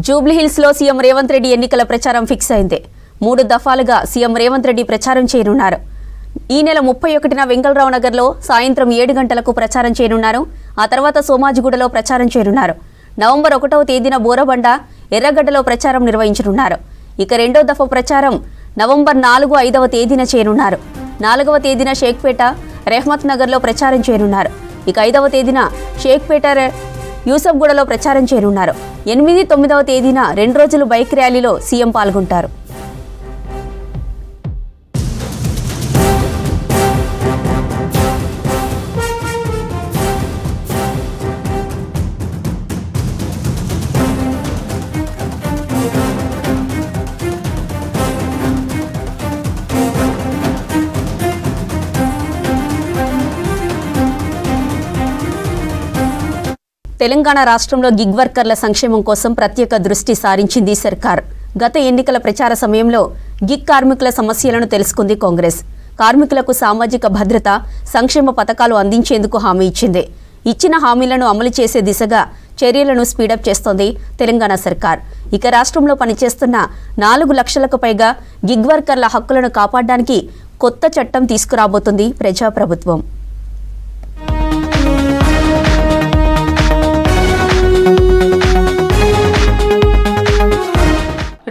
జూబ్లీహిల్స్లో సీఎం రేవంత్ రెడ్డి ఎన్నికల ప్రచారం ఫిక్స్ అయింది. 3 దఫాలుగా సీఎం రేవంత్ రెడ్డి ప్రచారం చేయనున్నారు. ఈ నెల 31న వెంగళరావు నగర్లో సాయంత్రం 7 గంటలకు ప్రచారం చేయనున్నారు. ఆ తర్వాత సోమాజిగూడలో ప్రచారం చేయనున్నారు. నవంబర్ 1వ తేదీన బోరబండ, ఎర్రగడ్డలో ప్రచారం నిర్వహించనున్నారు. ఇక 2వ దఫా ప్రచారం నవంబర్ 4, 5వ తేదీన చేయనున్నారు. 4వ తేదీన షేక్పేట, రెహ్మత్ నగర్లో ప్రచారం చేయనున్నారు. ఇక 5వ తేదీన షేక్పేట, యూసఫ్గూడలో ప్రచారం చేయనున్నారు. 8, 9వ తేదీన 2 రోజులు బైక్ ర్యాలీలో సీఎం పాల్గొంటారు. తెలంగాణ రాష్ట్రంలో గిగ్ వర్కర్ల సంక్షేమం కోసం ప్రత్యేక దృష్టి సారించింది సర్కార్. గత ఎన్నికల ప్రచార సమయంలో గిగ్ కార్మికుల సమస్యలను తెలుసుకుంది కాంగ్రెస్. కార్మికులకు సామాజిక భద్రత, సంక్షేమ పథకాలు అందించేందుకు హామీ ఇచ్చింది. ఇచ్చిన హామీలను అమలు చేసే దిశగా చర్యలను స్పీడప్ చేస్తోంది తెలంగాణ సర్కార్. ఇక రాష్ట్రంలో పనిచేస్తున్న 4 లక్షలకు పైగా గిగ్ వర్కర్ల హక్కులను కాపాడడానికి కొత్త చట్టం తీసుకురాబోతుంది ప్రజాప్రభుత్వం.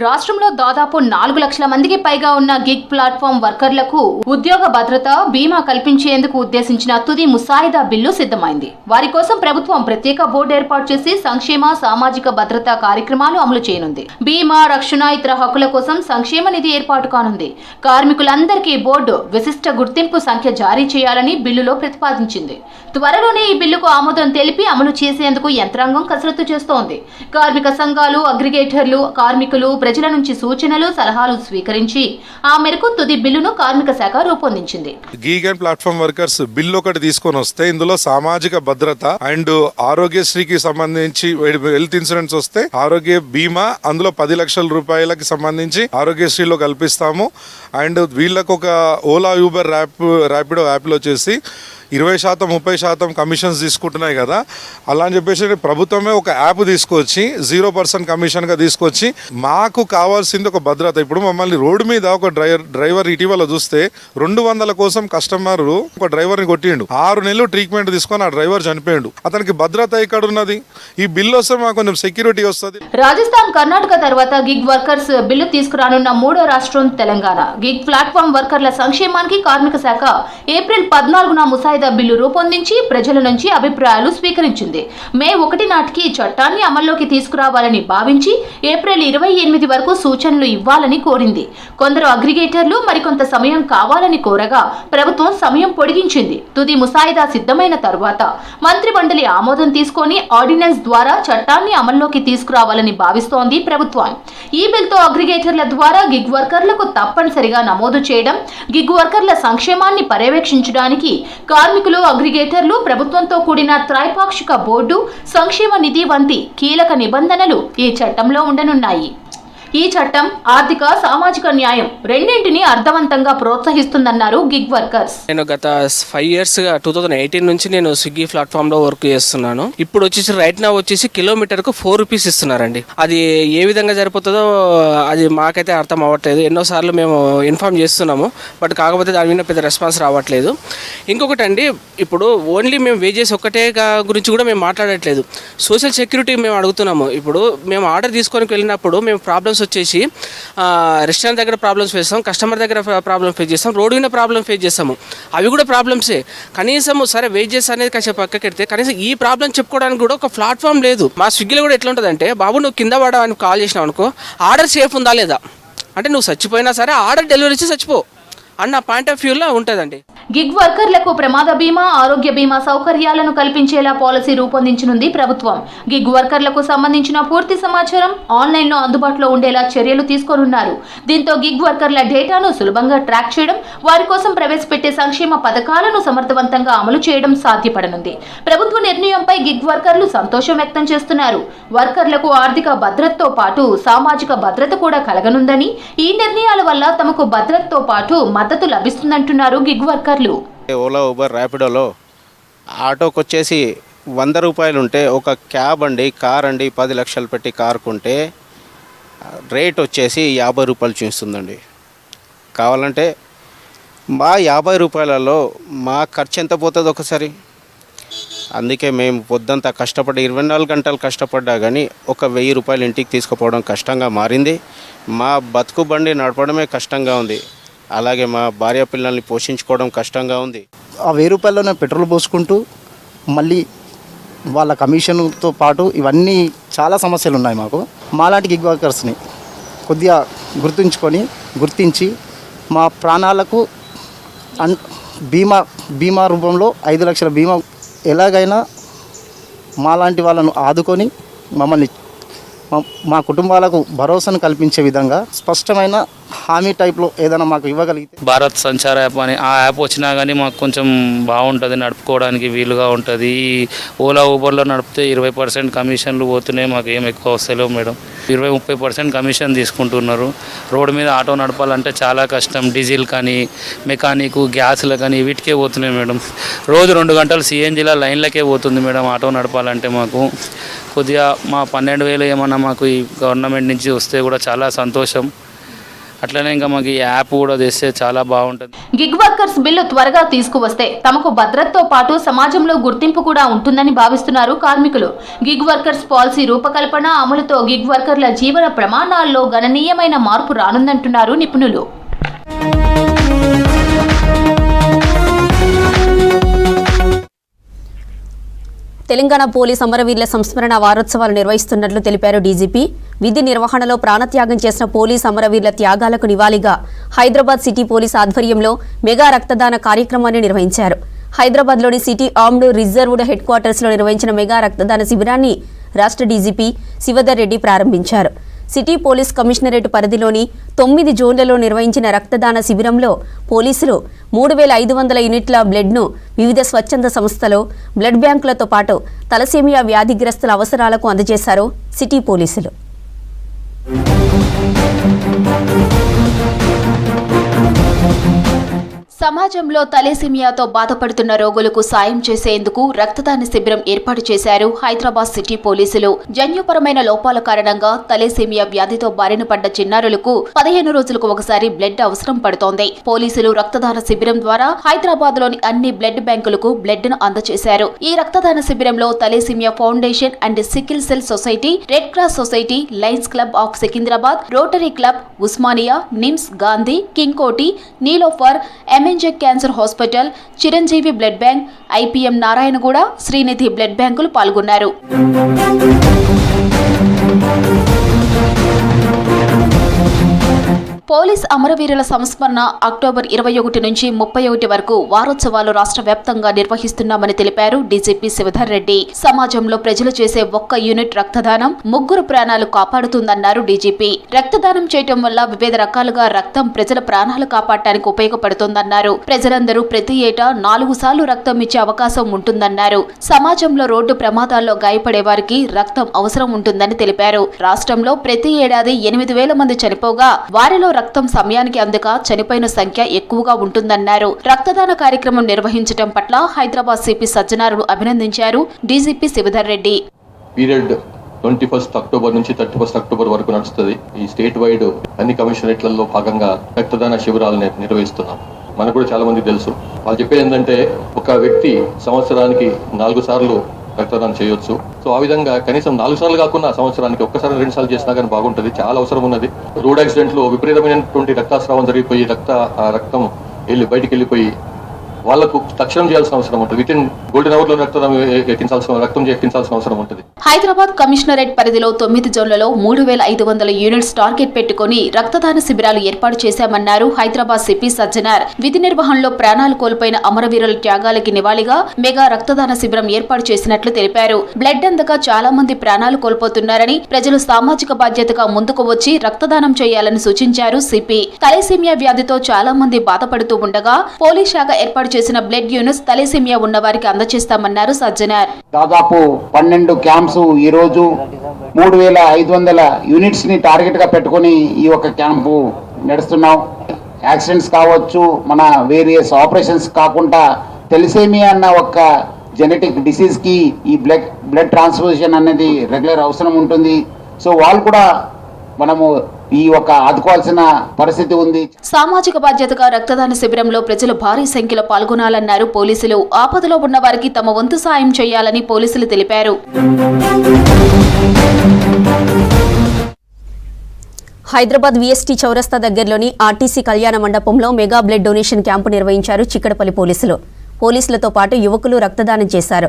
రాష్ట్రంలో దాదాపు 4 లక్షల మందికి పైగా ఉన్న గిగ్ ప్లాట్ఫామ్ వర్కర్లకు ఉద్యోగ భద్రత, బీమా కల్పించేందుకు ఉద్దేశించిన తుది ముసాయిదా బిల్లు సిద్ధమైంది. వారి కోసం ప్రభుత్వం ప్రత్యేక బోర్డు ఏర్పాటు చేసి సంక్షేమ, సామాజిక భద్రతా కార్యక్రమాలు అమలు చేయనుంది. బీమా, రక్షణ, ఇతర హక్కుల కోసం సంక్షేమ నిధి ఏర్పాటు కానుంది. కార్మికులందరికీ బోర్డు విశిష్ట గుర్తింపు సంఖ్య జారీ చేయాలని బిల్లులో ప్రతిపాదించింది. త్వరలోనే ఈ బిల్లుకు ఆమోదం తెలిపి అమలు చేసేందుకు యంత్రాంగం కసరత్తు చేస్తోంది. కార్మిక సంఘాలు, అగ్రిగేటర్లు, కార్మికులు, ప్రజల నుంచి సూచనలు, సలహాలు స్వీకరించి ఆ మేరకు తుది బిల్లును కార్మిక శాఖ రూపొందించింది. Gig and platform workers bill ఒకటి తీసుకొని వస్తే ఇందులో సామాజిక భద్రత అండ్ ఆరోగ్యశ్రీకి సంబంధించి హెల్త్ ఇన్సూరెన్స్ వస్తే ఆరోగ్య బీమా, అందులో 10 లక్షల రూపాయలకి సంబంధించి ఆరోగ్యశ్రీలో కల్పిస్తాము. అండ్ వీళ్ళకు ఒక ఓలా, యూబర్, ర్యాపిడో యాప్లో వచ్చేసి 20%, 30% కమిషన్స్ తీసుకుంటున్నాయి కదా, అలా అని చెప్పేసి ప్రభుత్వమే ఒక యాప్ తీసుకొచ్చి 0% కమిషన్గా తీసుకొచ్చి మాకు కావాల్సింది ఒక భద్రత. ఇప్పుడు మమ్మల్ని రోడ్డు మీద ఒక డ్రైవర్ ఇటీవల చూస్తే 200 కోసం కస్టమర్ ఒక డ్రైవర్ని కొట్టిండు. 6 నెలలు ట్రీట్మెంట్ తీసుకొని ఆ డ్రైవర్ చనిపోయిండు. అతనికి భద్రత ఎక్కడ ఉన్నది? ఈ బిల్లు వస్తే మాకు కొంచెం సెక్యూరిటీ వస్తుంది. రాజస్థాన్, కర్ణాటక తర్వాత గిగ్ వర్కర్స్ బిల్లు తీసుకురానున్న 3వ రాష్ట్రం తెలంగాణ. గిగ్ ప్లాట్ఫామ్ వర్కర్ల సంక్షేమానికి కార్మిక శాఖ ఏప్రిల్ 14న ముసాయిదా బిల్లు రూపొందించి ప్రజల నుంచి అభిప్రాయాలు స్వీకరించింది. మే 1 నాటికి చట్టాన్ని అమల్లోకి తీసుకురావాలని భావించి ఏప్రిల్ 28 వరకు సూచనలు ఇవ్వాలని కోరింది. కొందరు అగ్రిగేటర్లు మరికొంత సమయం కావాలని కోరగా ప్రభుత్వం సమయం పొడిగించింది. తుది ముసాయిదా సిద్ధమైన తరువాత మంత్రి మండలి ఆమోదం తీసుకొని ఆర్డినెన్స్ ద్వారా చట్టాన్ని అమల్లోకి తీసుకురావాలని భావిస్తోంది ప్రభుత్వం. ఈ బిల్తో అగ్రిగేటర్ల ద్వారా గిగ్ వర్కర్లకు తప్పనిసరిగా నమోదు చేయడం, గిగ్ వర్కర్ల సంక్షేమాన్ని పర్యవేక్షించడానికి కార్మికులు, అగ్రిగేటర్లు, ప్రభుత్వంతో కూడిన త్రైపాక్షిక బోర్డు, సంక్షేమ నిధి వంటి కీలక నిబంధనలు ఈ చట్టంలో ఉండనున్నాయి. ఈ చట్టం ఆర్థిక, సామాజిక న్యాయం రెండింటినీ అర్థవంతంగా ప్రోత్సహిస్తుందన్నారు గిగ్ వర్కర్స్. నేను గత 5 ఇయర్స్గా 2018 నుంచి నేను స్విగ్గీ ప్లాట్ఫామ్లో వర్క్ చేస్తున్నాను. ఇప్పుడు వచ్చేసి రైట్ నా వచ్చేసి కిలోమీటర్కు 4 రూపీస్ ఇస్తున్నారండి. అది ఏ విధంగా సరిపోతుందో అది మాకైతే అర్థం అవ్వట్లేదు. ఎన్నోసార్లు మేము ఇన్ఫార్మ్ చేస్తున్నాము, బట్ కాకపోతే దాని మీద పెద్ద రెస్పాన్స్ రావట్లేదు. ఇంకొకటి అండి, ఇప్పుడు ఓన్లీ మేము వేజెస్ ఒక్కటే గురించి కూడా మేము మాట్లాడట్లేదు. సోషల్ సెక్యూరిటీ మేము అడుగుతున్నాము. ఇప్పుడు మేము ఆర్డర్ తీసుకొని వెళ్ళినప్పుడు మేము ప్రాబ్లమ్స్ వచ్చేసి రెస్టారెంట్ దగ్గర ప్రాబ్లమ్స్ ఫేస్ చేస్తాం, కస్టమర్ దగ్గర ప్రాబ్లమ్ ఫేస్ చేస్తాం, రోడ్డు మీద ప్రాబ్లమ్ ఫేస్ చేస్తాము. అవి కూడా ప్రాబ్లమ్సే. కనీసం సరే వేజెస్ అనేది కాసేపు పక్కకెడితే కనీసం ఈ ప్రాబ్లం చెప్పుకోవడానికి కూడా ఒక ప్లాట్ఫామ్ లేదు. మా స్విగ్గీలో కూడా ఎట్లా ఉంటుందంటే, బాబు నువ్వు కింద పడవని కాల్ చేసినావు అనుకో, ఆర్డర్ సేఫ్ ఉందా లేదా అంటే నువ్వు చచ్చిపోయినా సరే ఆర్డర్ డెలివరీ ఇచ్చి చచ్చిపో అన్న పాయింట్ ఆఫ్ వ్యూలో ఉంటుందండి. గిగ్ వర్కర్లకు ప్రమాద బీమా, ఆరోగ్య బీమా సౌకర్యాలను కల్పించేలా పాలసీ రూపొందించనుంది ప్రభుత్వం. గిగ్ వర్కర్లకు సంబంధించిన పూర్తి సమాచారం ఆన్లైన్లో అందుబాటులో ఉండేలా చర్యలు తీసుకోనున్నారు. దీంతో గిగ్ వర్కర్ల డేటాను సులభంగా ట్రాక్ చేయడం, వారి కోసం ప్రవేశపెట్టే సంక్షేమ పథకాలను సమర్థవంతంగా అమలు చేయడం సాధ్యపడనుంది. ప్రభుత్వ నిర్ణయంపై గిగ్ వర్కర్లు సంతోషం వ్యక్తం చేస్తున్నారు. వర్కర్లకు ఆర్థిక భద్రతతో పాటు సామాజిక భద్రత కూడా కలగనుందని, ఈ నిర్ణయాల వల్ల తమకు భద్రతతో పాటు మద్దతు లభిస్తుందంటున్నారు గిగ్ వర్కర్లు. ఓలా, ఊబర్, ర్యాపిడోలో ఆటోకి వచ్చేసి 100 రూపాయలు ఉంటే ఒక క్యాబ్ అండి, కార్ అండి, 10 లక్షలు పెట్టి కార్ కొంటే రేట్ వచ్చేసి 50 రూపాయలు చూస్తుందండి. కావాలంటే మా 50 రూపాయలలో మా ఖర్చు ఎంత పోతుంది ఒకసారి. అందుకే మేము పొద్దంతా కష్టపడి 24 గంటలు కష్టపడ్డా కానీ ఒక 1000 రూపాయలు ఇంటికి తీసుకుపోవడం కష్టంగా మారింది. మా బతుకు బండి నడపడమే కష్టంగా ఉంది. అలాగే మా భార్య పిల్లల్ని పోషించుకోవడం కష్టంగా ఉంది. ఆ 1000 రూపాయల్లోనే పెట్రోల్ పోసుకుంటూ మళ్ళీ వాళ్ళ కమిషన్తో పాటు ఇవన్నీ చాలా సమస్యలు ఉన్నాయి మాకు. మాలాంటి గిగ్ వర్కర్స్ని కొద్దిగా గుర్తించి మా ప్రాణాలకు బీమా రూపంలో 5 లక్షల బీమా ఎలాగైనా మాలాంటి వాళ్ళను ఆదుకొని మమ్మల్ని మా కుటుంబాలకు భరోసాను కల్పించే విధంగా స్పష్టమైన హామీ టైప్లో ఏదైనా మాకు ఇవ్వగలిగితే. భారత్ సంచార్ యాప్ అని ఆ యాప్ వచ్చినా కానీ మాకు కొంచెం బాగుంటుంది, నడుపుకోవడానికి వీలుగా ఉంటుంది. ఓలా ఊబర్లో నడిపితే 20% కమిషన్లు పోతున్నాయి, మాకు ఏం ఎక్కువ వస్తలేవు మేడం. 20-30% కమిషన్ తీసుకుంటున్నారు. రోడ్డు మీద ఆటో నడపాలంటే చాలా కష్టం. డీజిల్ కానీ మెకానిక్ గ్యాస్లు కానీ వీటికే పోతున్నాయి మేడం. రోజు 2 గంటలు సిఎన్జిల లైన్లకే పోతుంది మేడం ఆటో నడపాలంటే. మాకు కొద్దిగా మా 12,000 ఏమన్నా మాకు ఈ గవర్నమెంట్ నుంచి వస్తే కూడా చాలా సంతోషం. అట్లనే ఇంకా మాకు ఈ యాప్ కూడా తెస్తే చాలా బాగుంటుంది. గిగ్ వర్కర్స్ బిల్లు త్వరగా తీసుకువస్తే తమకు భద్రతతో పాటు సమాజంలో గుర్తింపు కూడా ఉంటుందని భావిస్తున్నారు కార్మికులు. గిగ్ వర్కర్స్ పాలసీ రూపకల్పన అమలుతో గిగ్ వర్కర్ల జీవన ప్రమాణాల్లో గణనీయమైన మార్పు రానుందంటున్నారు నిపుణులు. తెలంగాణ పోలీస్ అమరవీరుల సంస్మరణ వారోత్సవాలు నిర్వహిస్తున్నట్లు తెలిపారు డీజీపీ. విధి నిర్వహణలో ప్రాణత్యాగం చేసిన పోలీస్ అమరవీరుల త్యాగాలకు నివాళిగా హైదరాబాద్ సిటీ పోలీస్ ఆధ్వర్యంలో మెగా రక్తదాన కార్యక్రమాన్ని నిర్వహించారు. హైదరాబాద్లోని సిటీ ఆర్మ్డ్ రిజర్వ్డ్ హెడ్ క్వార్టర్స్లో నిర్వహించిన మెగా రక్తదాన శిబిరాన్ని రాష్ట్ర డీజీపీ శివధర్ రెడ్డి ప్రారంభించారు. సిటీ పోలీస్ కమిషనరేట్ పరిధిలోని 9 జోన్లలో నిర్వహించిన రక్తదాన శిబిరంలో పోలీసులు 3,500 యూనిట్ల బ్లడ్ను వివిధ స్వచ్ఛంద సంస్థలు, బ్లడ్ బ్యాంకులతో పాటు తలసేమియా వ్యాధిగ్రస్తుల అవసరాలకు అందజేశారు సిటీ పోలీసులు. సమాజంలో తలేసిమియాతో బాధపడుతున్న రోగులకు సాయం చేసేందుకు రక్తదాన శిబిరం ఏర్పాటు చేశారు హైదరాబాద్ సిటీ పోలీసులు. జన్యుపరమైన లోపాల కారణంగా తలేసిమియా వ్యాధితో బారిన పడ్డ చిన్నారులకు 15 రోజులకు ఒకసారి బ్లడ్ అవసరం పడుతోంది. పోలీసులు రక్తదాన శిబిరం ద్వారా హైదరాబాద్ లోని అన్ని బ్లడ్ బ్యాంకులకు బ్లడ్ ను అందజేశారు. ఈ రక్తదాన శిబిరంలో thalassemia foundation and sickle cell society, red cross society, lions club of Secunderabad, rotary club, Osmania, NIMS, Gandhi, King Koti, Niloufer, MNJ cancer hospital, Chiranjeevi blood bank, IPM Narayanaguda, Srinidhi blood బ్యాంకులు పాల్గొన్నారు. పోలీస్ అమరవీరుల సంస్మరణ అక్టోబర్ 21 నుంచి 31 వరకు వారోత్సవాలు రాష్ట్ర వ్యాప్తంగా నిర్వహిస్తున్నామని తెలిపారు డీజీపీ శివధర్ రెడ్డి. సమాజంలో ప్రజలు చేసే 1 యూనిట్ రక్తదానం 3 ప్రాణాలు కాపాడుతుందన్నారు డీజీపీ. రక్తదానం చేయటం వల్ల వివిధ రకాలుగా రక్తం ప్రజల ప్రాణాలు కాపాడటానికి ఉపయోగపడుతుందన్నారు. ప్రజలందరూ ప్రతి ఏటా 4 సార్లు రక్తం ఇచ్చే అవకాశం ఉంటుందన్నారు. సమాజంలో రోడ్డు ప్రమాదాల్లో గాయపడే వారికి రక్తం అవసరం ఉంటుందని తెలిపారు. రాష్ట్రంలో ప్రతి ఏడాది 8,000 మంది చనిపోగా వారిలో రక్తం సమయానికి అందక చనిపోయిన సంఖ్య ఎక్కువగా ఉంటుందన్నారు. రక్తదాన కార్యక్రమం నిర్వహించడం పట్ల హైదరాబాద్ సిపి సజ్జనారును అభినందించారు DGP Shivadhar Reddy. Period 21 October నుంచి 31 అక్టోబర్ వరకు నడుస్తుంది. ఈ స్టేట్ వైడ్ అన్ని కమిషనరేట్లలో భాగంగా రక్తదాన శిబిరాలను నిర్వహిస్తున్నాం. మనకు కూడా చాలా మంది తెలుసు. వాళ్ళు చెప్పేది ఏంటంటే ఒక వ్యక్తి సంవత్సరానికి 4 సార్లు రక్తదానం చేయొచ్చు. సో ఆ విధంగా కనీసం 4 సార్లు కాకుండా సంవత్సరానికి 1 సారి 2 సార్లు చేసినా కానీ బాగుంటుంది. చాలా అవసరం ఉన్నది. రోడ్ యాక్సిడెంట్ లో విపరీతమైనటువంటి రక్తస్రావం జరిగిపోయి రక్తం బయటికి వెళ్ళిపోయి వాళ్లకు తక్షణం చేయాల్సిన అవసరం ఉంటుంది. విత్ ఇన్ గోల్డెన్ అవర్ లో రక్తం ఎక్కించాల్సిన అవసరం ఉంటుంది. హైదరాబాద్ కమిషనరేట్ పరిధిలో 9 జోన్లలో 3,500 యూనిట్స్ టార్గెట్ పెట్టుకుని రక్తదాన శిబిరాలు ఏర్పాటు చేశామన్నారు హైదరాబాద్ సిపి సజ్జనార్. విధి నిర్వహణలో ప్రాణాలు కోల్పోయిన అమరవీరుల త్యాగాలకి నివాళిగా మెగా రక్తదాన శిబిరం ఏర్పాటు చేసినట్లు తెలిపారు. బ్లడ్ అందక చాలా మంది ప్రాణాలు కోల్పోతున్నారని, ప్రజలు సామాజిక బాధ్యతగా ముందుకు వచ్చి రక్తదానం చేయాలని సూచించారు సిపి. తలేసిమియా వ్యాధితో చాలా మంది బాధపడుతూ ఉండగా పోలీస్ శాఖ ఏర్పాటు చేసిన బ్లడ్ యూనిట్స్ తలేసిమియా ఉన్న వారికి అందజేస్తామన్నారు సజ్జనార్. దాదాపు 12 క్యాంప్స్ ఈ రోజు 3,500 యూనిట్స్ ని టార్గెట్ గా పెట్టుకుని ఈ ఒక క్యాంపు నడుస్తున్నాం. యాక్సిడెంట్స్ కావచ్చు, మన వేరియస్ ఆపరేషన్స్ కాకుండా తలేసిమియా అన్న ఒక జెనెటిక్ డిసీజ్కి ఈ బ్లడ్ ట్రాన్స్ఫ్యూషన్ అనేది రెగ్యులర్ అవసరం ఉంటుంది. సో వాళ్ళు కూడా మనము ఈ ఒక ఆదుకోవాల్సిన పరిస్థితి ఉంది. సామాజిక బాధ్యతగా రక్తదాన శిబిరంలో ప్రజలు భారీ సంఖ్యలో పాల్గొనాలన్నారు పోలీసులు. ఆపదలో ఉన్న వారికి తమ వంతు సాయం చేయాలని పోలీసులు తెలిపారు. హైదరాబాద్ వీఎస్టీ చౌరస్తా దగ్గరలోని ఆర్టీసీ కళ్యాణ మండపంలో మెగా బ్లడ్ డొనేషన్ క్యాంపు నిర్వహించారు చిక్కడపల్లి పోలీసులు. పోలీసులతో పాటు యువకులు రక్తదానం చేశారు.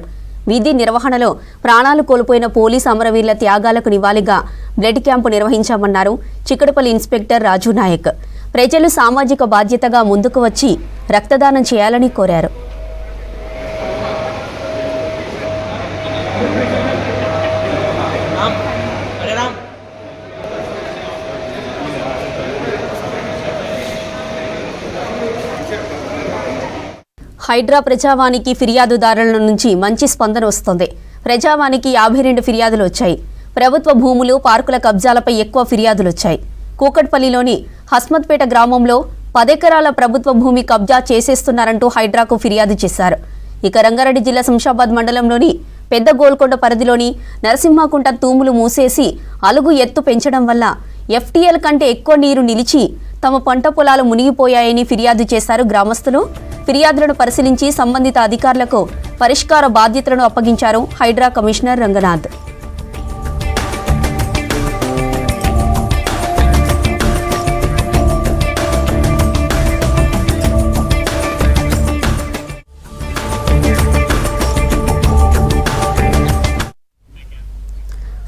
విధి నిర్వహణలో ప్రాణాలు కోల్పోయిన పోలీసు అమరవీరుల త్యాగాలకు నివాళిగా బ్లడ్ క్యాంపు నిర్వహించామన్నారు చిక్కడపల్లి ఇన్స్పెక్టర్ రాజు నాయక్. ప్రజలు సామాజిక బాధ్యతగా ముందుకు వచ్చి రక్తదానం చేయాలని కోరారు. హైడ్రా ప్రజావానికి ఫిర్యాదుదారుల నుంచి మంచి స్పందన వస్తోంది. ప్రజావానికి 52 ఫిర్యాదులు వచ్చాయి. ప్రభుత్వ భూములు, పార్కుల కబ్జాలపై ఎక్కువ ఫిర్యాదులు వచ్చాయి. కూకట్పల్లిలోని హస్మత్పేట గ్రామంలో 10 ఎకరాల ప్రభుత్వ భూమి కబ్జా చేసేస్తున్నారంటూ హైడ్రాకు ఫిర్యాదు చేశారు. ఇక రంగారెడ్డి జిల్లా శంషాబాద్ మండలంలోని పెద్ద గోల్కొండ పరిధిలోని నరసింహకుంట తూములు మూసేసి అలుగు ఎత్తు పెంచడం వల్ల ఎఫ్టీఎల్ కంటే ఎక్కువ నీరు నిలిచి తమ పంట పొలాలు మునిగిపోయాయని ఫిర్యాదు చేశారు గ్రామస్తులు. ఫిర్యాదులను పరిశీలించి సంబంధిత అధికారులకు పరిష్కార బాధ్యతలను అప్పగించారు హైడ్రా కమిషనర్ రంగనాథ్.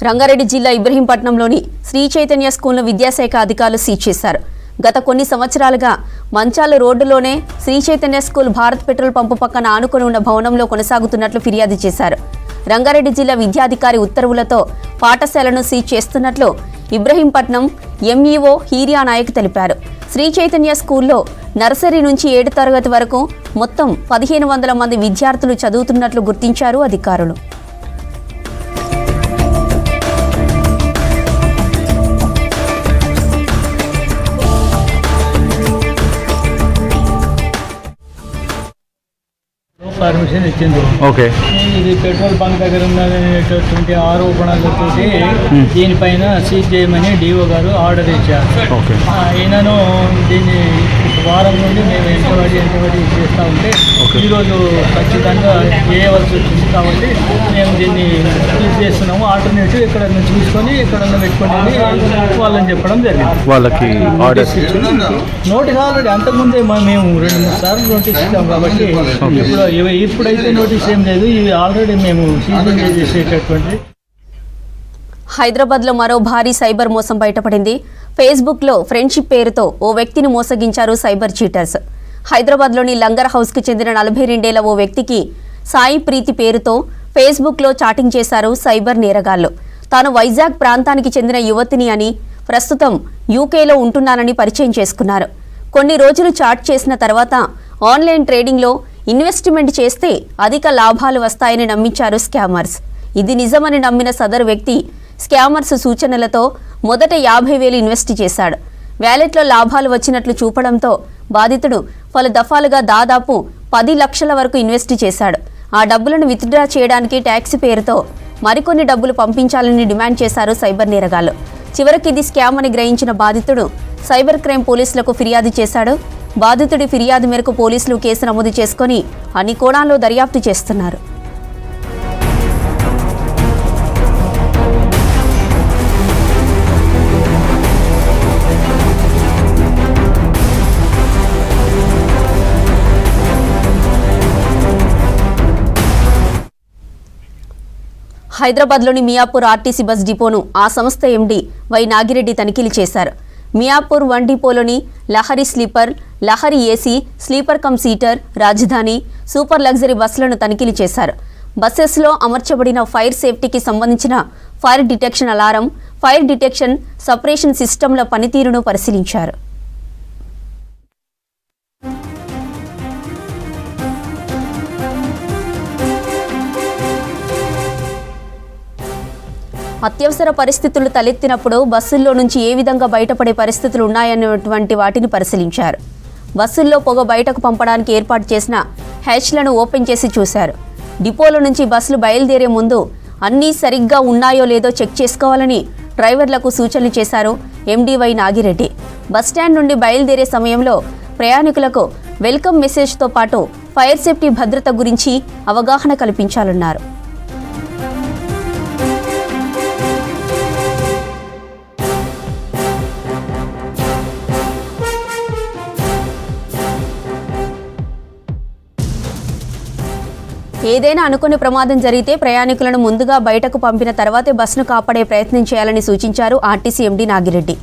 రంగారెడ్డి జిల్లా ఇబ్రహీంపట్నంలోని శ్రీ చైతన్య స్కూల్ను విద్యాశాఖ అధికారులు సీజ్ చేశారు. గత కొన్ని సంవత్సరాలుగా మంచాల రోడ్డులోనే Sri Chaitanya school Bharat petrol pump పక్కన ఆనుకొని ఉన్న భవనంలో కొనసాగుతున్నట్లు ఫిర్యాదు చేశారు. రంగారెడ్డి జిల్లా విద్యాధికారి ఉత్తర్వులతో పాఠశాలను సీజ్ చేస్తున్నట్లు ఇబ్రహీంపట్నం ఎంఈఓ హీరియా నాయక్ తెలిపారు. శ్రీ చైతన్య స్కూల్లో నర్సరీ నుంచి 7వ తరగతి వరకు మొత్తం 1500 మంది విద్యార్థులు చదువుతున్నట్లు గుర్తించారు అధికారులు. పర్మిషన్ ఇచ్చింది. ఓకే, ఇది పెట్రోల్ బంక్ దగ్గర ఉన్నటువంటి ఆరోపణలతో దీనిపైన సీజ్ చేయమని డిఓ గారు ఆర్డర్ ఇచ్చారు. ఓకే, ఈయనను దీన్ని వారం నుండి మేము ఎంతవడి చేస్తూ ఉంటే ఈరోజు ఖచ్చితంగా చేయవలసి వచ్చింది. కాబట్టి మేము దీన్ని సీజ్ చేస్తున్నాము. ఆల్టర్నేటివ్ ఇక్కడ నుంచి తీసుకొని ఎక్కడన్నా పెట్టుకోండి వాళ్ళని చెప్పడం జరిగింది. వాళ్ళకి ఆర్డర్స్ నోటీస్ ఆల్రెడీ అంతకుముందే మేము 2-3 సార్లు నోటీస్ ఇచ్చాం. కాబట్టి ఇప్పుడైతే నోటీస్ ఏం లేదు. ఇవి ఆల్రెడీ మేము సీజన్ చేసేటటువంటి. హైదరాబాద్లో మరో భారీ సైబర్ మోసం బయటపడింది. ఫేస్బుక్లో ఫ్రెండ్షిప్ పేరుతో ఓ వ్యక్తిని మోసగించారు సైబర్ చీటర్స్. హైదరాబాద్లోని లంగర్ హౌస్కి చెందిన 42 ఏళ్ల ఓ వ్యక్తికి సాయి ప్రీతి పేరుతో ఫేస్బుక్లో చాటింగ్ చేశారు సైబర్ నేరగాళ్లు. తాను వైజాగ్ ప్రాంతానికి చెందిన యువతిని అని, ప్రస్తుతం యూకేలో ఉంటున్నానని పరిచయం చేసుకున్నారు. కొన్ని రోజులు చాట్ చేసిన తర్వాత ఆన్లైన్ ట్రేడింగ్లో ఇన్వెస్ట్మెంట్ చేస్తే అధిక లాభాలు వస్తాయని నమ్మించారు స్కామర్స్. ఇది నిజమని నమ్మిన సదరు వ్యక్తి స్కామర్స్ సూచనలతో మొదట 50,000 ఇన్వెస్ట్ చేశాడు. వ్యాలెట్లో లాభాలు వచ్చినట్లు చూపడంతో బాధితుడు పలు దఫాలుగా దాదాపు 10 లక్షల వరకు ఇన్వెస్ట్ చేశాడు. ఆ డబ్బులను విత్డ్రా చేయడానికి ట్యాక్సీ పేరుతో మరికొన్ని డబ్బులు పంపించాలని డిమాండ్ చేశారు సైబర్ నేరగాళ్లు. చివరికి ఇది స్కామ్ అని గ్రహించిన బాధితుడు సైబర్ క్రైమ్ పోలీసులకు ఫిర్యాదు చేశాడు. బాధితుడి ఫిర్యాదు మేరకు పోలీసులు కేసు నమోదు చేసుకుని అన్ని కోణాల్లో దర్యాప్తు చేస్తున్నారు. హైదరాబాద్లోని మియాపూర్ ఆర్టీసీ బస్ డిపోను ఆ సంస్థ ఎండీ వై నాగిరెడ్డి తనిఖీలు చేశారు. మియాపూర్ 1 డిపోలోని Lahari sleeper, Lahari AC, sleeper cum seater, Rajdhani, super luxury బస్సులను తనిఖీలు చేశారు. బస్సెస్లో అమర్చబడిన ఫైర్ సేఫ్టీకి సంబంధించిన fire detection alarm, fire detection suppression సిస్టంల పనితీరును పరిశీలించారు. అత్యవసర పరిస్థితులు తలెత్తినప్పుడు బస్సుల్లో నుంచి ఏ విధంగా బయటపడే పరిస్థితులు ఉన్నాయన్నటువంటి వాటిని పరిశీలించారు. బస్సుల్లో పొగ బయటకు పంపడానికి ఏర్పాటు చేసిన హ్యాచ్లను ఓపెన్ చేసి చూశారు. డిపోల నుంచి బస్సులు బయలుదేరే ముందు అన్నీ సరిగ్గా ఉన్నాయో లేదో చెక్ చేసుకోవాలని డ్రైవర్లకు సూచనలు చేశారు ఎండీవై నాగిరెడ్డి. బస్టాండ్ నుండి బయలుదేరే సమయంలో ప్రయాణికులకు వెల్కమ్ మెసేజ్తో పాటు ఫైర్ సేఫ్టీ భద్రత గురించి అవగాహన కల్పించాలన్నారు. ఏదైనా అనుకునే ప్రమాదం జరిగితే ప్రయాణికులను ముందుగా బయటకు పంపిన తర్వాతే బస్సును కాపాడే ప్రయత్నం చేయాలని సూచించారు RTC MD Nagireddy.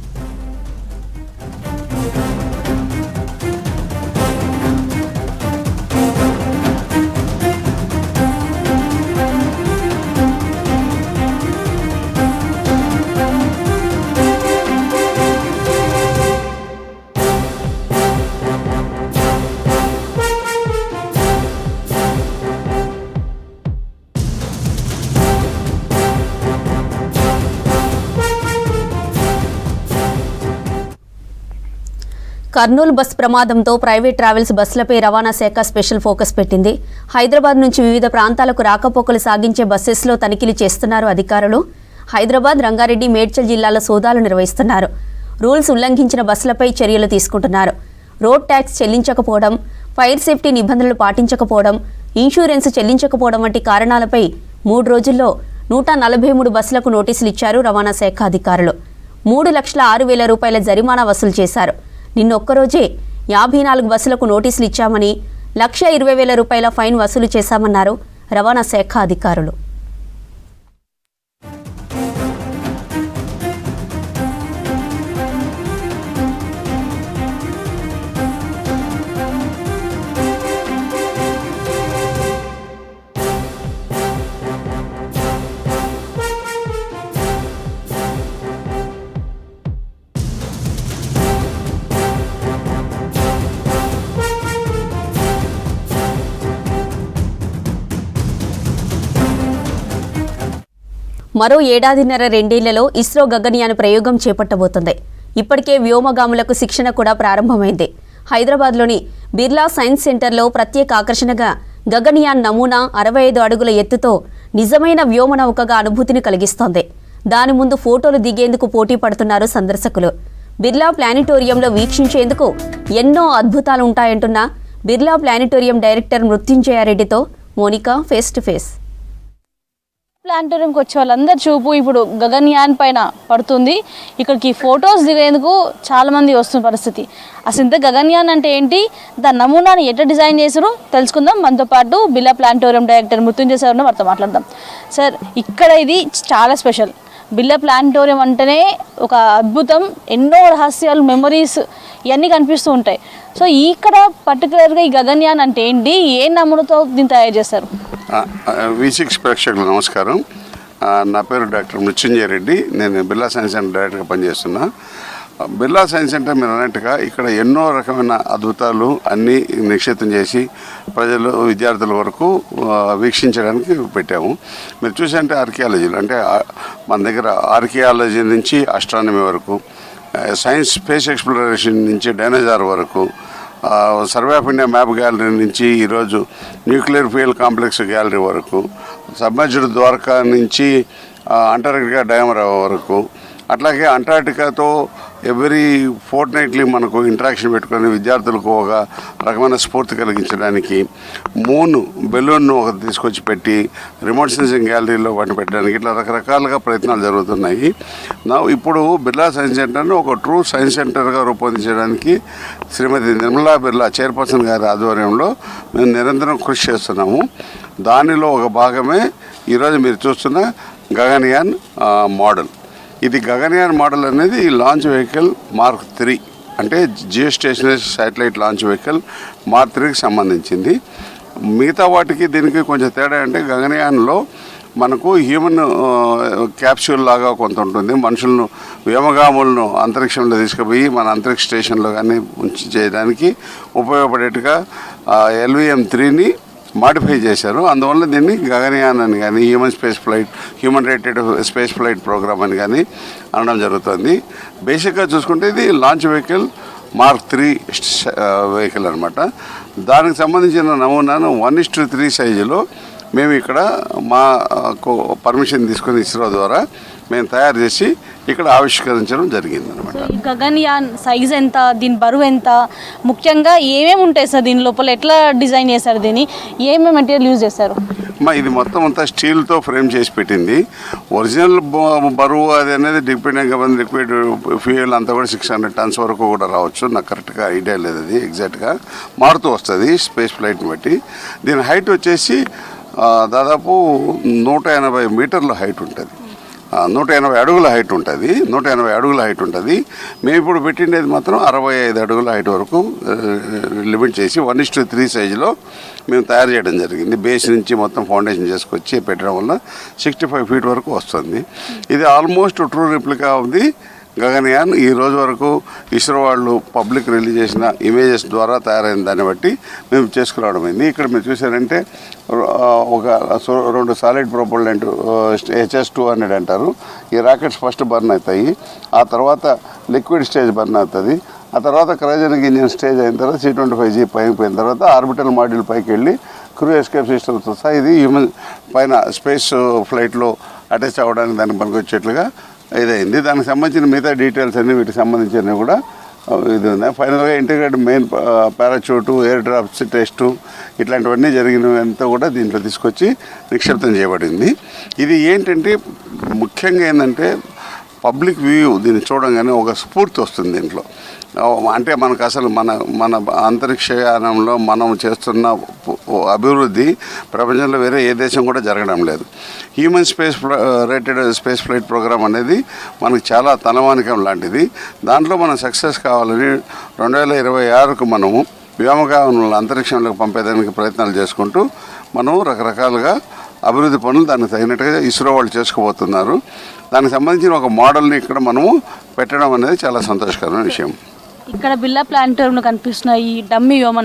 Kurnool bus ప్రమాదంతో ప్రైవేట్ ట్రావెల్స్ బస్సులపై రవాణా శాఖ స్పెషల్ ఫోకస్ పెట్టింది. హైదరాబాద్ నుంచి వివిధ ప్రాంతాలకు రాకపోకలు సాగించే బస్సెస్లో తనిఖీలు చేస్తున్నారు అధికారులు. హైదరాబాద్, రంగారెడ్డి, మేడ్చల్ జిల్లాల సోదాలు నిర్వహిస్తున్నారు. రూల్స్ ఉల్లంఘించిన బస్సులపై చర్యలు తీసుకుంటున్నారు. రోడ్ ట్యాక్స్ చెల్లించకపోవడం, ఫైర్ సేఫ్టీ నిబంధనలు పాటించకపోవడం, ఇన్సూరెన్స్ చెల్లించకపోవడం వంటి కారణాలపై 3 రోజుల్లో 143 బస్సులకు నోటీసులు ఇచ్చారు రవాణా శాఖ అధికారులు. 3,06,000 రూపాయల జరిమానా వసూలు చేశారు. నిన్న ఒక్కరోజే 54 బస్సులకు నోటీసులు ఇచ్చామని, 1,20,000 రూపాయల ఫైన్ వసూలు చేశామన్నారు రవాణా శాఖ అధికారులు. మరో 1.5-2 ఇస్రో గగనయాన్ ప్రయోగం చేపట్టబోతోంది. ఇప్పటికే వ్యోమగాములకు శిక్షణ కూడా ప్రారంభమైంది. హైదరాబాద్లోని బిర్లా సైన్స్ సెంటర్లో ప్రత్యేక ఆకర్షణగా గగనయాన్ నమూనా 65 అడుగుల ఎత్తుతో నిజమైన వ్యోమనౌకగా అనుభూతిని కలిగిస్తోంది. దాని ముందు ఫోటోలు దిగేందుకు పోటీ పడుతున్నారు సందర్శకులు. బిర్లా ప్లానిటోరియంలో వీక్షించేందుకు ఎన్నో అద్భుతాలు ఉంటాయంటున్న బిర్లా ప్లానిటోరియం డైరెక్టర్ మృత్యుంజయారెడ్డితో మోనికా ఫేస్ టు ఫేస్. ప్లానిటోరియంకి వచ్చే వాళ్ళందరి చూపు ఇప్పుడు గగన్యాన్ పైన పడుతుంది. ఇక్కడికి ఫొటోస్ దిగేందుకు చాలామంది వస్తున్న పరిస్థితి. అసలు ఇంత గగన్యాన్ అంటే ఏంటి, దాని నమూనాని ఎట్లా డిజైన్ చేశారో తెలుసుకుందాం. మనతో పాటు బిర్లా ప్లానిటోరియం డైరెక్టర్ మృత్యుంజయ సార్ వారితో మాట్లాడదాం. సార్, ఇక్కడ ఇది చాలా స్పెషల్. బిర్లా ప్లానిటోరియం అంటేనే ఒక అద్భుతం, ఎన్నో రహస్యాలు, మెమరీస్ ఇవన్నీ కనిపిస్తూ ఉంటాయి. సో ఇక్కడ పర్టికులర్గా ఈ గగన్యాన్ అంటే ఏంటి, ఏ నమూనాతో దీన్ని తయారు చేస్తారు? V6 ప్రేక్షకులు నమస్కారం. నా పేరు డాక్టర్ మృత్యుంజయ రెడ్డి. నేను బిర్లా సైన్స్ సెంటర్ డైరెక్టర్గా పనిచేస్తున్నా. బిర్లా సైన్స్ సెంటర్ మీరు అన్నట్టుగా ఇక్కడ ఎన్నో రకమైన అద్భుతాలు అన్నీ నిక్షిప్తం చేసి ప్రజలు, విద్యార్థుల వరకు వీక్షించడానికి పెట్టాము. మీరు చూసంటే ఆర్కియాలజీలు అంటే మన దగ్గర ఆర్కియాలజీ నుంచి ఆస్ట్రానమీ వరకు, సైన్స్ స్పేస్ ఎక్స్ప్లోరేషన్ నుంచి డైనోసార్ వరకు, survey of India map gallery నుంచి ఈరోజు న్యూక్లియర్ ఫ్యూయల్ కాంప్లెక్స్ గ్యాలరీ వరకు, సబ్మర్జ్డ్ ద్వారకా నుంచి అంటార్కిటికా డయామరా వరకు, అట్లాగే అంటార్కిటికాతో ఎవ్రీ ఫోర్ట్నైట్లీ మనకు ఇంటరాక్షన్ పెట్టుకొని విద్యార్థులకు ఒక రకమైన స్ఫూర్తి కలిగించడానికి మూన్ బెలూన్ను ఒక తీసుకొచ్చి పెట్టి రిమోట్ సెన్సింగ్ గ్యాలరీలో వాటిని పెట్టడానికి ఇట్లా రకరకాలుగా ప్రయత్నాలు జరుగుతున్నాయి. ఇప్పుడు బిర్లా సైన్స్ సెంటర్ను ఒక ట్రూ సైన్స్ సెంటర్గా రూపొందించడానికి శ్రీమతి నిర్మలా బిర్లా చైర్పర్సన్ గారి ఆధ్వర్యంలో మేము నిరంతరం కృషి చేస్తున్నాము. దానిలో ఒక భాగమే ఈరోజు మీరు చూస్తున్న గగన్యాన్ మోడల్. ఇది గగన్యాన్ మోడల్ అనేది లాంచ్ వెహికల్ మార్క్ 3 అంటే geostationary satellite launch vehicle mark 3కి సంబంధించింది. మిగతా వాటికి దీనికి కొంచెం తేడా అంటే గగన్యాన్లో మనకు హ్యూమన్ క్యాప్సూల్ లాగా కొంత ఉంటుంది. మనుషులను, వ్యోమగాములను అంతరిక్షంలో తీసుకుపోయి మన అంతరిక్ష స్టేషన్లో కానీ ఉంచి చేయడానికి ఉపయోగపడేట్టుగా LVM-3ని మాడిఫై చేశారు. అందువల్ల దీన్ని గగన్యాన్ అని కానీ human rated space flight program అని కానీ అనడం జరుగుతుంది. బేసిక్గా చూసుకుంటే ఇది లాంచ్ వెహికల్ మార్క్ 3 వెహికల్ అనమాట. దానికి సంబంధించిన నమూనాను 1:3 సైజులో మేము ఇక్కడ మా పర్మిషన్ తీసుకుని ఇస్రో ద్వారా మేము తయారు చేసి ఇక్కడ ఆవిష్కరించడం జరిగింది అనమాట. ఈ గగన్యాన్ సైజ్ ఎంత, దీని బరువు ఎంత, ముఖ్యంగా ఏమేమి ఉంటాయి సార్ దీని లోపల, ఎట్లా డిజైన్ చేశారు, దీన్ని ఏమేమి మెటీరియల్ యూజ్ చేశారు? ఇది మొత్తం అంతా స్టీల్తో ఫ్రేమ్ చేసి పెట్టింది. ఒరిజినల్ బరువు అది అనేది డిపెండింగ్ అవ్వని లిక్విడ్ ఫ్యూయల్ అంతా కూడా 600 tons వరకు కూడా రావచ్చు. నాకు కరెక్ట్గా ఐడియా లేదు, అది ఎగ్జాక్ట్గా మారుతూ వస్తుంది స్పేస్ ఫ్లైట్ని బట్టి. దీని హైట్ వచ్చేసి దాదాపు 180 మీటర్ల హైట్ ఉంటుంది, 180 అడుగుల హైట్ ఉంటుంది, 180 అడుగుల హైట్ ఉంటుంది. మేము ఇప్పుడు పెట్టిండేది మాత్రం 65 అడుగుల హైట్ వరకు లిమిట్ చేసి 1:3 సైజులో మేము తయారు చేయడం జరిగింది. బేస్ నుంచి మొత్తం ఫౌండేషన్ చేసుకొచ్చి పెట్టడం వల్ల 65 feet వరకు వస్తుంది. ఇది almost true replica of the Gaganyaan. ఈ రోజు వరకు ఇస్రో వాళ్ళు పబ్లిక్ రిలీజ్ చేసిన ఇమేజెస్ ద్వారా తయారైన దాన్ని బట్టి మేము చేసుకురావడం అయింది. ఇక్కడ మీరు చూసారంటే ఒక 2 సాలిడ్ ప్రొపల్డెంట్ HS-200 అంటారు. ఈ రాకెట్స్ ఫస్ట్ బర్న్ అవుతాయి, ఆ తర్వాత లిక్విడ్ స్టేజ్ బర్న్ అవుతుంది, ఆ తర్వాత క్రయోజనిక్ ఇంజిన్ స్టేజ్ అయిన తర్వాత C-25G పైకి పోయిన తర్వాత ఆర్బిటల్ మాడ్యూల్ పైకి వెళ్ళి క్రూ ఎస్కేప్ సిస్టమ్తో సహా ఇది హ్యూమన్ పైన స్పేస్ ఫ్లైట్లో అటాచ్ అవ్వడానికి దానికి పనికొచ్చేట్లుగా ఇదైంది. దానికి సంబంధించిన మిగతా డీటెయిల్స్ అన్నీ వీటికి సంబంధించినవి కూడా ఇది ఉన్నాయి. ఫైనల్గా integrated main parachute, air drops test ఇట్లాంటివన్నీ జరిగినవంతా కూడా దీంట్లో తీసుకొచ్చి నిక్షిప్తం చేయబడింది. ఇది ఏంటంటే ముఖ్యంగా ఏంటంటే పబ్లిక్ వ్యూ దీన్ని చూడంగానే ఒక స్ఫూర్తి వస్తుంది దీంట్లో. అంటే మనకు అసలు మన అంతరిక్షయానంలో మనం చేస్తున్న అభివృద్ధి ప్రపంచంలో వేరే ఏ దేశం కూడా జరగడం లేదు. Human rated space flight program అనేది మనకు చాలా తలమానికం లాంటిది. దాంట్లో మనం సక్సెస్ కావాలని 2026కు మనము వ్యోమగాములను అంతరిక్షంలోకి పంపేదానికి ప్రయత్నాలు చేసుకుంటూ మనం రకరకాలుగా అభివృద్ధి పనులు దానికి తగినట్టుగా ఇస్రో వాళ్ళు చేసుకోబోతున్నారు. దానికి సంబంధించిన ఒక మోడల్ని ఇక్కడ మనము పెట్టడం అనేది చాలా సంతోషకరమైన విషయం. ఇక్కడ బిర్లా ప్లానిటోరియంలో కనిపిస్తున్న ఈ డమ్మీ వ్యోమ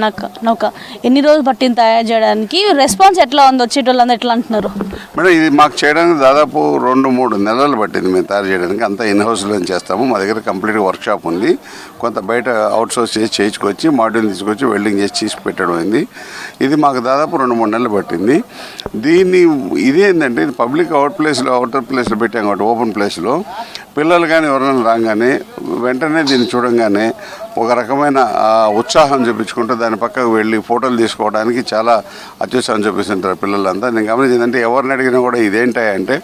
నౌక ఎన్ని రోజులు పట్టింది తయారు చేయడానికి? రెస్పాన్స్ ఎట్లా ఉంది? వచ్చేటోళ్ళందరూ ఎట్లా అంటున్నారు? మేడం ఇది మాకు చేయడానికి దాదాపు 2-3 నెలలు పట్టింది మేము తయారు చేయడానికి. అంతా ఇన్హౌస్లో చేస్తాము. మా దగ్గర కంప్లీట్గా వర్క్షాప్ ఉంది. కొంత బయట అవుట్సోర్స్ చేసి చేయించుకొచ్చి మాడ్యూల్ తీసుకొచ్చి వెల్డింగ్ చేసి పెట్టడం అయింది. ఇది మాకు దాదాపు 2-3 నెలలు పట్టింది. ఇదేంటంటే ఇది పబ్లిక్ అవుటర్ ప్లేస్లో పెట్టాం కాబట్టి ఓపెన్ ప్లేస్లో పిల్లలు కానీ ఎవరైనా రాగానే వెంటనే దీన్ని చూడంగానే ఒక రకమైన ఉత్సాహం చూపించుకుంటూ దాని పక్కకు వెళ్ళి ఫోటోలు తీసుకోవడానికి చాలా అత్యుత్సాహం చూపిస్తుంటారు పిల్లలంతా. నేను గమనించిందంటే ఎవరిని అడిగినా కూడా ఇదేంటంటే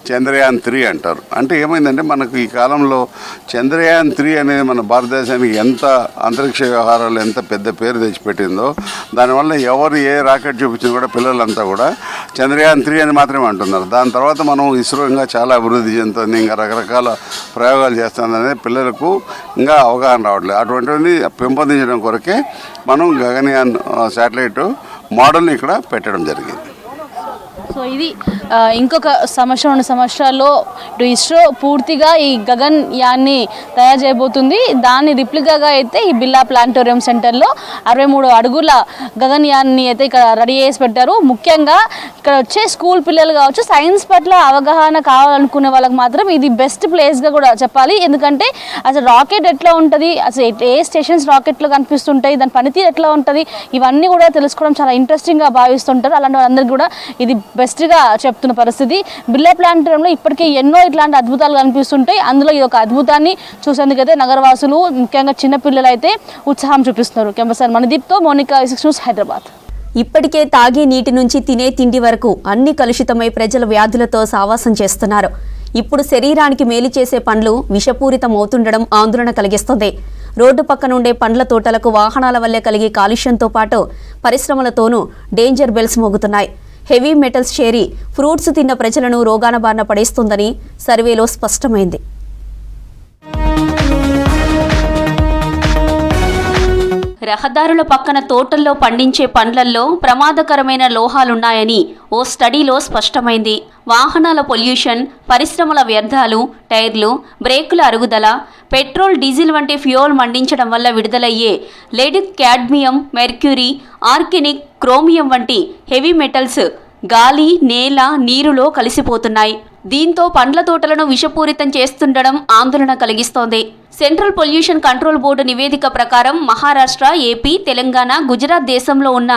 చంద్రయాన్ 3 అంటారు. అంటే ఏమైందంటే మనకు ఈ కాలంలో చంద్రయాన్ 3 అనేది మన భారతదేశానికి ఎంత అంతరిక్ష వ్యవహారాలు ఎంత పెద్ద పేరు తెచ్చిపెట్టిందో, దానివల్ల ఎవరు ఏ రాకెట్ చూపించినా కూడా పిల్లలంతా కూడా చంద్రయాన్ 3 అని మాత్రమే అంటున్నారు. దాని తర్వాత మనం ఇస్రో ఇంకా చాలా అభివృద్ధి చెందుతుంది, ఇంకా రకరకాల ప్రయోగాలు చేస్తుందనేది పిల్లలకు ఇంకా అవగాహన రావట్లేదు. అటువంటివన్నీ పెంపొందించడం కొరకే మనం గగన్యాన్ శాటిలైట్ మోడల్ని ఇక్కడ పెట్టడం జరిగింది. సో ఇది ఇంకొక 2 సంవత్సరాల్లో ఇస్రో పూర్తిగా ఈ గగన్యాన్ని తయారు చేయబోతుంది. దాని రిప్లికాగా అయితే ఈ బిర్లా ప్లానిటోరియం సెంటర్లో 63 అడుగుల గగన్యాన్ని అయితే ఇక్కడ రెడీ చేసి పెట్టారు. ముఖ్యంగా ఇక్కడ వచ్చే స్కూల్ పిల్లలు కావచ్చు, సైన్స్ పట్ల అవగాహన కావాలనుకునే వాళ్ళకి మాత్రం ఇది బెస్ట్ ప్లేస్గా కూడా చెప్పాలి. ఎందుకంటే అసలు రాకెట్ ఎట్లా ఉంటుంది, అసలు ఏ స్టేషన్స్ రాకెట్లో కనిపిస్తుంటాయి, దాని పనితీరు ఎట్లా ఉంటుంది, ఇవన్నీ కూడా తెలుసుకోవడం చాలా ఇంట్రెస్టింగ్గా భావిస్తుంటారు. అలాంటి వాళ్ళందరికీ కూడా ఇది బెస్ట్గా చెప్తున్న పరిస్థితి. బిర్లా ప్లానిటోరియంలో ఇప్పటికే ఎన్నో ఇట్లాంటి అద్భుతాలు కనిపిస్తుంటాయి. అందులో ఇది ఒక అద్భుతాన్ని చూసేందుకైతే నగరవాసులు ముఖ్యంగా చిన్నపిల్లలు అయితే ఉత్సాహం చూపిస్తున్నారు. కెంపసర్ మనదీప్తో మోనికా, 6 News, హైదరాబాద్. ఇప్పటికే తాగే నీటి నుంచి తినే తిండి వరకు అన్ని కలుషితమై ప్రజలు వ్యాధులతో సావాసం చేస్తున్నారు. ఇప్పుడు శరీరానికి మేలు చేసే పండ్లు విషపూరితం అవుతుండడం ఆందోళన కలిగిస్తుంది. రోడ్డు పక్కనుండే పండ్ల తోటలకు వాహనాల వల్లే కలిగే కాలుష్యంతో పాటు పరిశ్రమలతోనూ డేంజర్ బెల్స్ మోగుతున్నాయి. హెవీ మెటల్స్ చేరి ఫ్రూట్స్ తిన్న ప్రజలను రోగాన బారిన పడేస్తుందని సర్వేలో స్పష్టమైంది. రహదారుల పక్కన తోటల్లో పండించే పండ్లల్లో ప్రమాదకరమైన లోహాలున్నాయని ఓ స్టడీలో స్పష్టమైంది. వాహనాల పొల్యూషన్, పరిశ్రమల వ్యర్థాలు, టైర్లు, బ్రేకుల అరుగుదల, పెట్రోల్, డీజిల్ వంటి ఫ్యూయల్ మండించడం వల్ల విడుదలయ్యే లెడ్, క్యాడ్మియం, మెర్క్యూరీ, ఆర్కెనిక్, క్రోమియం వంటి హెవీ మెటల్స్ గాలి, నేల, నీరులో కలిసిపోతున్నాయి. దీంతో పండ్ల తోటలను విషపూరితం చేస్తుండడం ఆందోళన కలిగిస్తోంది. సెంట్రల్ పొల్యూషన్ కంట్రోల్ బోర్డు నివేదిక ప్రకారం మహారాష్ట్ర, ఏపీ, తెలంగాణ, గుజరాత్ దేశంలో ఉన్న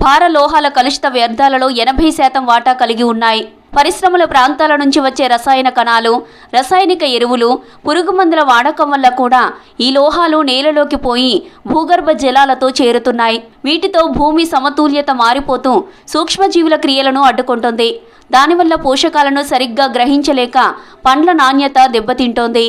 భార లోహాల కలుషిత వ్యర్థాలలో 80% వాటా కలిగి ఉన్నాయి. పరిశ్రమల ప్రాంతాల నుంచి వచ్చే రసాయన కణాలు, రసాయనిక ఎరువులు, పురుగుమందుల వాడకం వల్ల కూడా ఈ లోహాలు నేలలోకి పోయి భూగర్భ జలాలతో చేరుతున్నాయి. వీటితో భూమి సమతుల్యత మారిపోతూ సూక్ష్మజీవుల క్రియలను అడ్డుకుంటుంది. దానివల్ల పోషకాలను సరిగ్గా గ్రహించలేక పండ్ల నాణ్యత దెబ్బతింటోంది.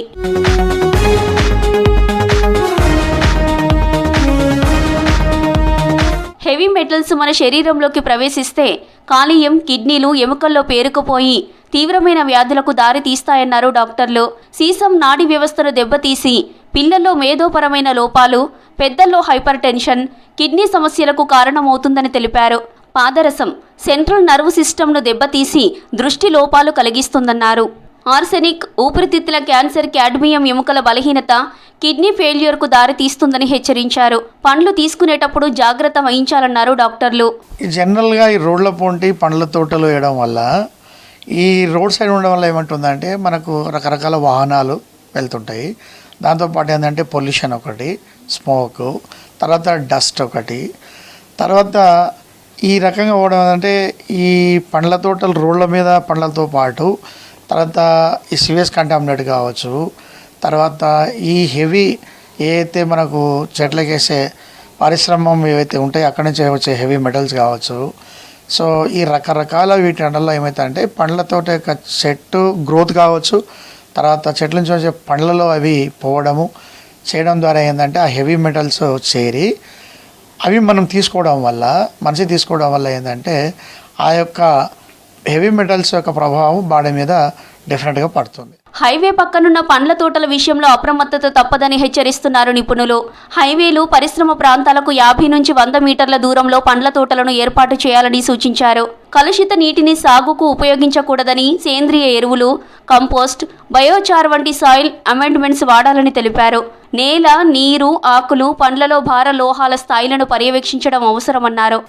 హెవీ మెటల్స్ మన శరీరంలోకి ప్రవేశిస్తే కాలేయం, కిడ్నీలు, ఎముకల్లో పేరుకుపోయి తీవ్రమైన వ్యాధులకు దారి తీస్తాయన్నారు డాక్టర్లు. సీసం నాడీ వ్యవస్థను దెబ్బతీసి పిల్లల్లో మేధోపరమైన లోపాలు, పెద్దల్లో హైపర్ టెన్షన్, కిడ్నీ సమస్యలకు కారణమవుతుందని తెలిపారు. పాదరసం సెంట్రల్ నర్వ్ సిస్టమ్ను దెబ్బతీసి దృష్టి లోపాలు కలిగిస్తుందన్నారు. ఆర్సెనిక్ ఊపిరితిత్తుల క్యాన్సర్, క్యాడ్మియం ఎముకల బలహీనత, కిడ్నీ ఫెయిల్యూర్కు దారి తీస్తుందని హెచ్చరించారు. పండ్లు తీసుకునేటప్పుడు జాగ్రత్త వహించాలన్నారు డాక్టర్లు. జనరల్గా ఈ రోడ్ల పొంటి పండ్ల తోటలు వేయడం వల్ల, ఈ రోడ్ సైడ్ ఉండడం వల్ల ఏమంటుందంటే మనకు రకరకాల వాహనాలు వెళ్తుంటాయి. దాంతోపాటు ఏంటంటే పొల్యూషన్ ఒకటి, స్మోక్, తర్వాత డస్ట్ ఒకటి, తర్వాత ఈ రకంగా పోవడం ఏంటంటే ఈ పండ్ల తోటలు రోడ్ల మీద పండ్లతో పాటు తర్వాత ఈ సివేజ్ కంటామినేట్ కావచ్చు, తర్వాత ఈ హెవీ ఏదైతే మనకు చెట్లకేసే పరిశ్రమ ఏవైతే ఉంటాయో అక్కడి నుంచి వచ్చే హెవీ మెటల్స్ కావచ్చు. సో ఈ రకరకాల వీటి అండల్లో ఏమవుతాయంటే పండ్ల తోట యొక్క చెట్టు గ్రోత్ కావచ్చు, తర్వాత చెట్ల నుంచి వచ్చే పండ్లలో అవి పోవడము చేయడం ద్వారా ఏంటంటే ఆ హెవీ మెటల్స్ చేరి అవి మనం తీసుకోవడం వల్ల, మనిషి తీసుకోవడం వల్ల ఏంటంటే ఆ యొక్క హెవీ మెటల్స్ యొక్క ప్రభావం బాడీ మీద డెఫినెట్గా పడుతుంది. హైవే పక్కనున్న పండ్ల తోటల విషయంలో అప్రమత్తత తప్పదని హెచ్చరిస్తున్నారు నిపుణులు. హైవేలు, పరిశ్రమ ప్రాంతాలకు 50 నుంచి 100 మీటర్ల దూరంలో పండ్ల తోటలను ఏర్పాటు చేయాలని సూచించారు. కలుషిత నీటిని సాగుకు ఉపయోగించకూడదని, సేంద్రియ ఎరువులు, కంపోస్ట్, బయోచార్ వంటి సాయిల్ అమెండ్మెంట్స్ వాడాలని తెలిపారు. నేల, నీరు, ఆకులు, పండ్లలో భార లోహాల స్థాయిలను పర్యవేక్షించడం అవసరమన్నారు.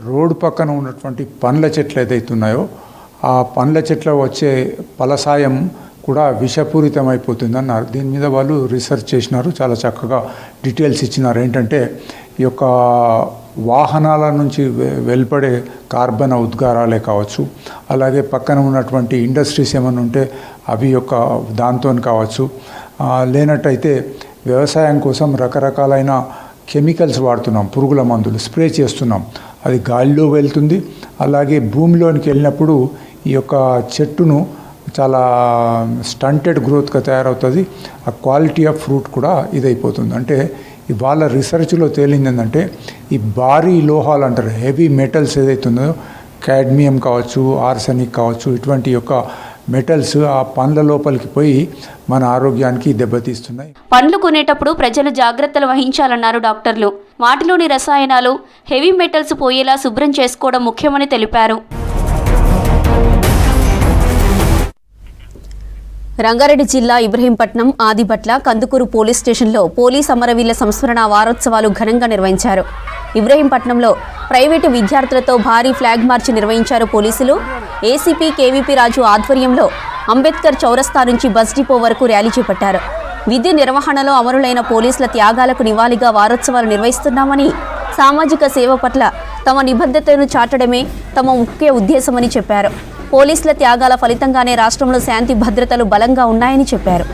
రోడ్డు పక్కన ఉన్నటువంటి పండ్ల చెట్లు ఏదైతున్నాయో ఆ పండ్ల చెట్ల వచ్చే ఫలసాయం కూడా విషపూరితమైపోతుంది అన్నారు. దీని మీద వాళ్ళు రీసెర్చ్ చేసినారు, చాలా చక్కగా డీటెయిల్స్ ఇచ్చినారు. ఏంటంటే ఈ యొక్క వాహనాల నుంచి వెలువడే కార్బన్ ఉద్గారాలే కావచ్చు, అలాగే పక్కన ఉన్నటువంటి ఇండస్ట్రీస్ ఏమైనా ఉంటే అవి యొక్క దాంతో కావచ్చు, లేనట్టయితే వ్యవసాయం కోసం రకరకాలైన కెమికల్స్ వాడుతున్నాం, పురుగుల మందులు స్ప్రే చేస్తున్నాం, అది గాలిలో వెళ్తుంది. అలాగే భూమిలోనికి వెళ్ళినప్పుడు ఈ యొక్క చెట్టును చాలా స్టంటెడ్ గ్రోత్గా తయారవుతుంది. ఆ క్వాలిటీ ఆఫ్ ఫ్రూట్ కూడా ఇదైపోతుంది. అంటే ఇవాళ రీసెర్చ్లో తేలింది ఏంటంటే ఈ భారీ లోహాలు అంటారు, హెవీ మెటల్స్ ఏదైతుందో క్యాడ్మియం కావచ్చు, ఆర్సెనిక్ కావచ్చు, ఇటువంటి యొక్క మెటల్స్ ఆ పండ్ల లోపలికి పోయి మన ఆరోగ్యానికి దెబ్బతీస్తున్నాయి. పండ్లు కొనేటప్పుడు ప్రజలు జాగ్రత్తలు వహించాలన్నారు డాక్టర్లు. వాటిలోని రసాయనాలు, హెవీ మెటల్స్ పోయేలా శుభ్రం చేసుకోవడం ముఖ్యమని తెలిపారు. రంగారెడ్డి జిల్లా ఇబ్రహీంపట్నం, ఆదిబట్ల, కందుకూరు పోలీస్ స్టేషన్లో పోలీస్ అమరవీరుల సంస్మరణ వారోత్సవాలు ఘనంగా నిర్వహించారు. ఇబ్రహీంపట్నంలో ప్రైవేటు విద్యార్థులతో భారీ ఫ్లాగ్ మార్చ్ నిర్వహించారు పోలీసులు. ఏసీపీ కేవీపీ రాజు ఆధ్వర్యంలో అంబేద్కర్ చౌరస్తా నుంచి బస్ డిపో వరకు ర్యాలీ చేపట్టారు. విధి నిర్వహణలో అమరులైన పోలీసుల త్యాగాలకు నివాళిగా వారోత్సవాలు నిర్వహిస్తున్నామని, సామాజిక సేవ పట్ల తమ నిబద్ధతను చాటడమే తమ ముఖ్య ఉద్దేశమని చెప్పారు. పోలీసుల త్యాగాల ఫలితంగానే రాష్ట్రంలో శాంతి భద్రతలు బలంగా ఉన్నాయని చెప్పారు.